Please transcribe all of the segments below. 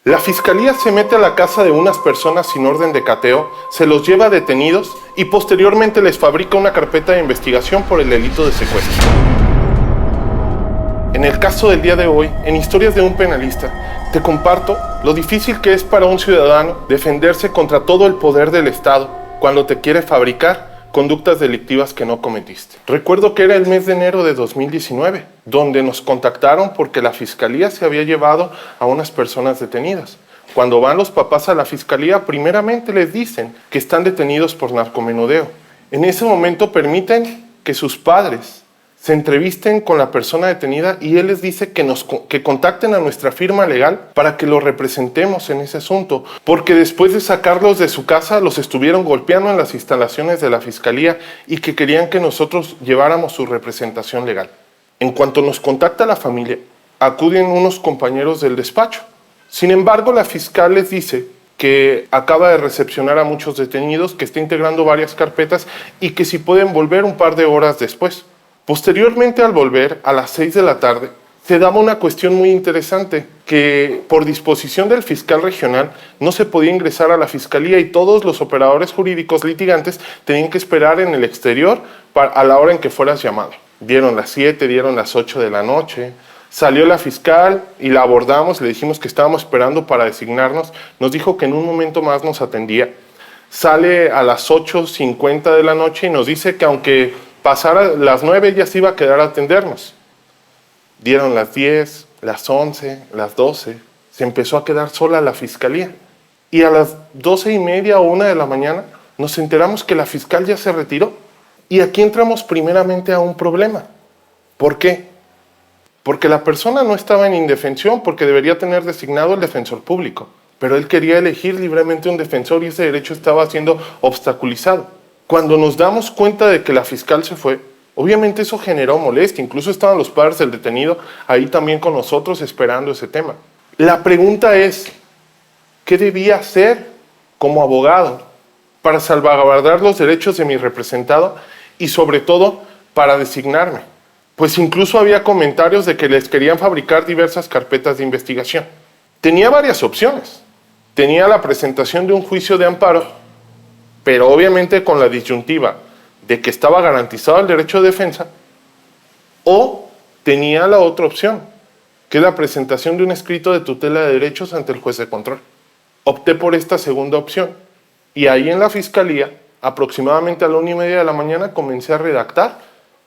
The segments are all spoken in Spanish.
La fiscalía se mete a la casa de unas personas sin orden de cateo, se los lleva detenidos y posteriormente les fabrica una carpeta de investigación por el delito de secuestro. En el caso del día de hoy, en Historias de un penalista, te comparto lo difícil que es para un ciudadano defenderse contra todo el poder del Estado cuando te quiere fabricar conductas delictivas que no cometiste. Recuerdo que era el mes de enero de 2019, donde nos contactaron porque la fiscalía se había llevado a unas personas detenidas. Cuando van los papás a la fiscalía, primeramente les dicen que están detenidos por narcomenudeo. En ese momento permiten que sus padres se entrevisten con la persona detenida y él les dice que contacten a nuestra firma legal para que los representemos en ese asunto, porque después de sacarlos de su casa los estuvieron golpeando en las instalaciones de la fiscalía y que querían que nosotros lleváramos su representación legal. En cuanto nos contacta la familia, acuden unos compañeros del despacho. Sin embargo, la fiscal les dice que acaba de recepcionar a muchos detenidos, que está integrando varias carpetas y que si pueden volver un par de horas después. Posteriormente, al volver, a las 6 de la tarde, se daba una cuestión muy interesante, que por disposición del fiscal regional no se podía ingresar a la fiscalía y todos los operadores jurídicos litigantes tenían que esperar en el exterior a la hora en que fueras llamado. Dieron las 7, dieron las 8 de la noche, salió la fiscal y la abordamos, le dijimos que estábamos esperando para designarnos, nos dijo que en un momento más nos atendía. Sale a las 8:50 de la noche y nos dice que aunque pasara las 9 ya se iba a quedar a atendernos. Dieron las 10, las 11, las 12. Se empezó a quedar sola la fiscalía. Y a las 12:30 o 1 de la mañana nos enteramos que la fiscal ya se retiró. Y aquí entramos primeramente a un problema. ¿Por qué? Porque la persona no estaba en indefensión, porque debería tener designado el defensor público. Pero él quería elegir libremente un defensor y ese derecho estaba siendo obstaculizado. Cuando nos damos cuenta de que la fiscal se fue, obviamente eso generó molestia. Incluso estaban los padres del detenido ahí también con nosotros esperando ese tema. La pregunta es, ¿qué debía hacer como abogado para salvaguardar los derechos de mi representado y sobre todo para designarme? Pues incluso había comentarios de que les querían fabricar diversas carpetas de investigación. Tenía varias opciones. Tenía la presentación de un juicio de amparo, pero obviamente con la disyuntiva de que estaba garantizado el derecho de defensa, o tenía la otra opción, que es la presentación de un escrito de tutela de derechos ante el juez de control. Opté por esta segunda opción, y ahí en la fiscalía, aproximadamente a la 1:30 de la mañana, comencé a redactar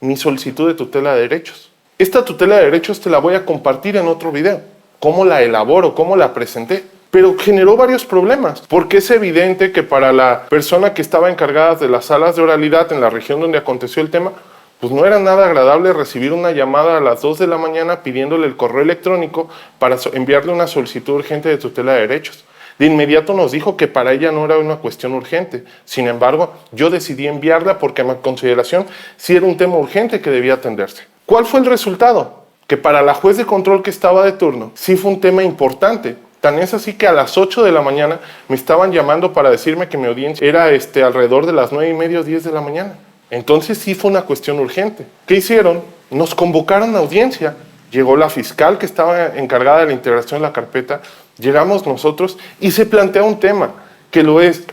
mi solicitud de tutela de derechos. Esta tutela de derechos te la voy a compartir en otro video, cómo la elaboro, cómo la presenté. Pero generó varios problemas, porque es evidente que para la persona que estaba encargada de las salas de oralidad en la región donde aconteció el tema, pues no era nada agradable recibir una llamada a las 2 de la mañana pidiéndole el correo electrónico para enviarle una solicitud urgente de tutela de derechos. De inmediato nos dijo que para ella no era una cuestión urgente. Sin embargo, yo decidí enviarla porque a mi consideración sí era un tema urgente que debía atenderse. ¿Cuál fue el resultado? Que para la juez de control que estaba de turno, sí fue un tema importante. Tan es así que a las 8 de la mañana me estaban llamando para decirme que mi audiencia era alrededor de las 9:30 o 10 de la mañana. Entonces sí fue una cuestión urgente. ¿Qué hicieron? Nos convocaron a audiencia. Llegó la fiscal que estaba encargada de la integración de la carpeta, llegamos nosotros y se plantea un tema que lo es.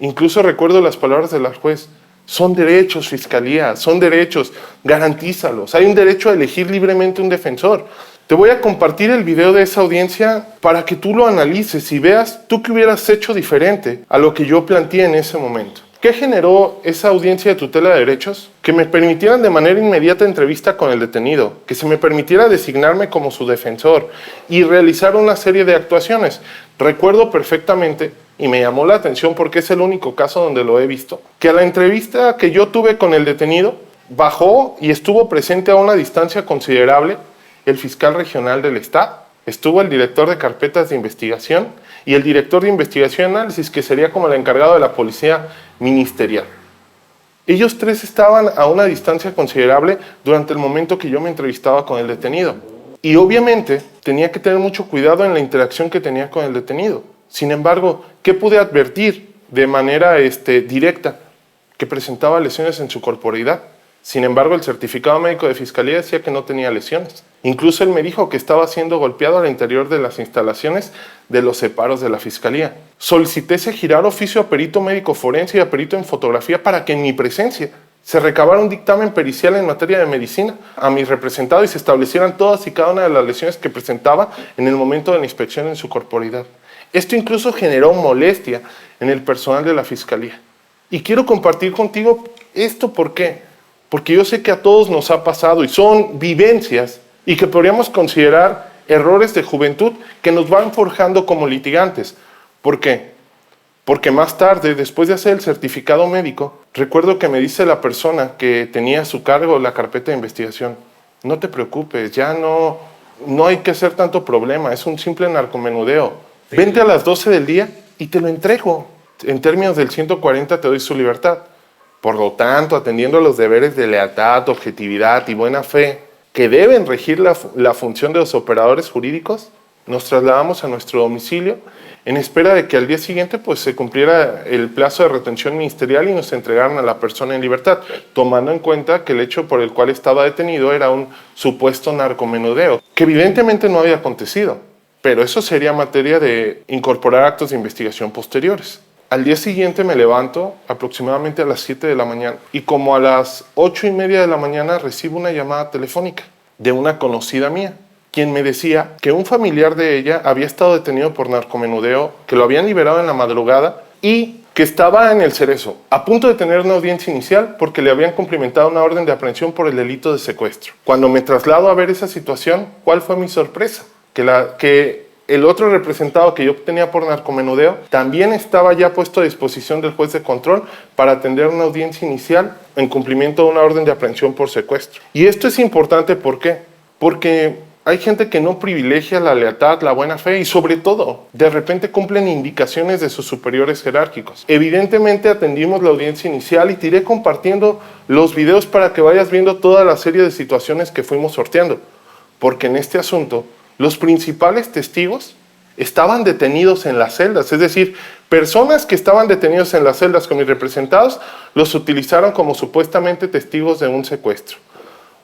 Incluso recuerdo las palabras de la juez. Son derechos, fiscalía, son derechos, garantízalos. Hay un derecho a elegir libremente un defensor. Te voy a compartir el video de esa audiencia para que tú lo analices y veas tú qué hubieras hecho diferente a lo que yo planteé en ese momento. ¿Qué generó esa audiencia de tutela de derechos? Que me permitieran de manera inmediata entrevista con el detenido, que se me permitiera designarme como su defensor y realizar una serie de actuaciones. Recuerdo perfectamente, y me llamó la atención porque es el único caso donde lo he visto, que a la entrevista que yo tuve con el detenido, bajó y estuvo presente a una distancia considerable el fiscal regional del Estado, estuvo el director de carpetas de investigación y el director de investigación y análisis, que sería como el encargado de la policía ministerial. Ellos tres estaban a una distancia considerable durante el momento que yo me entrevistaba con el detenido. Y obviamente tenía que tener mucho cuidado en la interacción que tenía con el detenido. Sin embargo, ¿qué pude advertir de manera directa? Que presentaba lesiones en su corporeidad. Sin embargo, el certificado médico de fiscalía decía que no tenía lesiones. Incluso él me dijo que estaba siendo golpeado al interior de las instalaciones de los separos de la fiscalía. Solicité ese girar oficio a perito médico forense y a perito en fotografía para que en mi presencia se recabara un dictamen pericial en materia de medicina a mi representado y se establecieran todas y cada una de las lesiones que presentaba en el momento de la inspección en su corporidad. Esto incluso generó molestia en el personal de la fiscalía. Y quiero compartir contigo esto, ¿por qué? Porque yo sé que a todos nos ha pasado y son vivencias y que podríamos considerar errores de juventud que nos van forjando como litigantes. ¿Por qué? Porque más tarde, después de hacer el certificado médico, recuerdo que me dice la persona que tenía a su cargo la carpeta de investigación: no te preocupes, ya no hay que hacer tanto problema, es un simple narcomenudeo. Sí. Vente a las 12 del día y te lo entrego. En términos del 140 te doy su libertad. Por lo tanto, atendiendo a los deberes de lealtad, objetividad y buena fe que deben regir la función de los operadores jurídicos, nos trasladamos a nuestro domicilio en espera de que al día siguiente pues, se cumpliera el plazo de retención ministerial y nos entregaran a la persona en libertad, tomando en cuenta que el hecho por el cual estaba detenido era un supuesto narcomenudeo, que evidentemente no había acontecido, pero eso sería materia de incorporar actos de investigación posteriores. Al día siguiente me levanto aproximadamente a las 7 de la mañana y como a las 8:30 de la mañana recibo una llamada telefónica de una conocida mía, quien me decía que un familiar de ella había estado detenido por narcomenudeo, que lo habían liberado en la madrugada y que estaba en el Cerezo, a punto de tener una audiencia inicial porque le habían cumplimentado una orden de aprehensión por el delito de secuestro. Cuando me traslado a ver esa situación, ¿cuál fue mi sorpresa? Que el otro representado que yo tenía por narcomenudeo también estaba ya puesto a disposición del juez de control para atender una audiencia inicial en cumplimiento de una orden de aprehensión por secuestro. Y esto es importante, ¿por qué? Porque hay gente que no privilegia la lealtad, la buena fe y sobre todo, de repente cumplen indicaciones de sus superiores jerárquicos. Evidentemente atendimos la audiencia inicial y te iré compartiendo los videos para que vayas viendo toda la serie de situaciones que fuimos sorteando. Porque en este asunto, los principales testigos estaban detenidos en las celdas, es decir, personas que estaban detenidos en las celdas con mis representados los utilizaron como supuestamente testigos de un secuestro.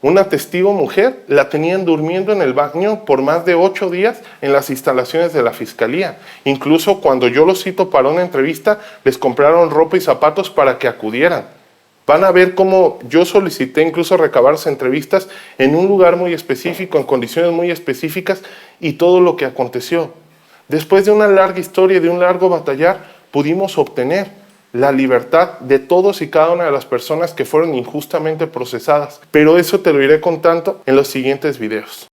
Una testigo mujer la tenían durmiendo en el baño por más de 8 días en las instalaciones de la fiscalía. Incluso cuando yo los cito para una entrevista, les compraron ropa y zapatos para que acudieran. Van a ver cómo yo solicité incluso recabarse entrevistas en un lugar muy específico, en condiciones muy específicas y todo lo que aconteció. Después de una larga historia y de un largo batallar, pudimos obtener la libertad de todos y cada una de las personas que fueron injustamente procesadas. Pero eso te lo iré contando en los siguientes videos.